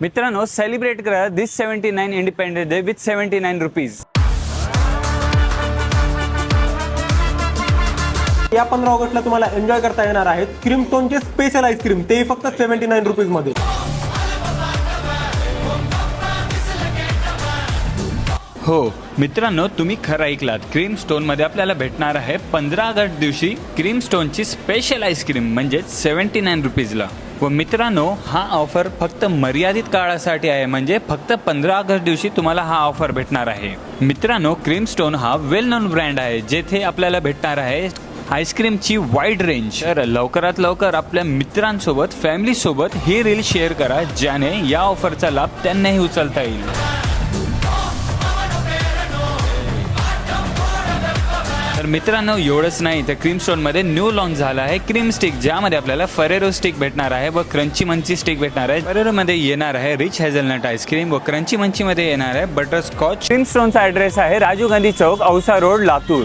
मित्रांनो, सेलिब्रेट करा दिस 79 independence day with 79 rupees. या 15 ऑगस्टला तुम्हाला एन्जॉय करता येणार आहेत क्रीमस्टोनचे स्पेशल आईस्क्रीम, तेही फक्त 79 रुपीज मध्ये. हो मित्रांनो, तुम्ही खरं ऐकलात. क्रीमस्टोनमध्ये आपल्याला भेटणार आहे 15 ऑगस्ट दिवशी क्रीमस्टोनची स्पेशल आईस्क्रीम म्हणजे 79 रुपीजला. व मित्रांनो, हा ऑफर फक्त मर्यादित काळासाठी आहे, म्हणजे फक्त 15 ऑगस्ट दिवशी तुम्हाला हा ऑफर भेटणार आहे. मित्रांनो, क्रीमस्टोन हा वेल नोन ब्रँड आहे, जेथे आपल्याला भेटणार आहे आईस्क्रीमची वाईड रेंज. तर लवकरात लवकर आपल्या मित्रांसोबत, फॅमिलीसोबत ही रील शेअर करा, ज्याने या ऑफरचा लाभ त्यांनाही उचलता येईल. तर मित्रांनो, एवढंच नाही तर क्रीमस्टोनमध्ये न्यू लॉन्च झाला आहे क्रीम स्टिक, ज्यामध्ये आपल्याला फरेरो स्टिक भेटणार आहे व क्रंची मंची स्टिक भेटणार आहे. फरेरोमध्ये येणार आहे रिच हेझलनट आईस्क्रीम व क्रंची मंचीमध्ये येणार आहे बटरस्कॉच. क्रीमस्टोनचा ॲड्रेस आहे राजीव गांधी चौक, औसा रोड, लातूर.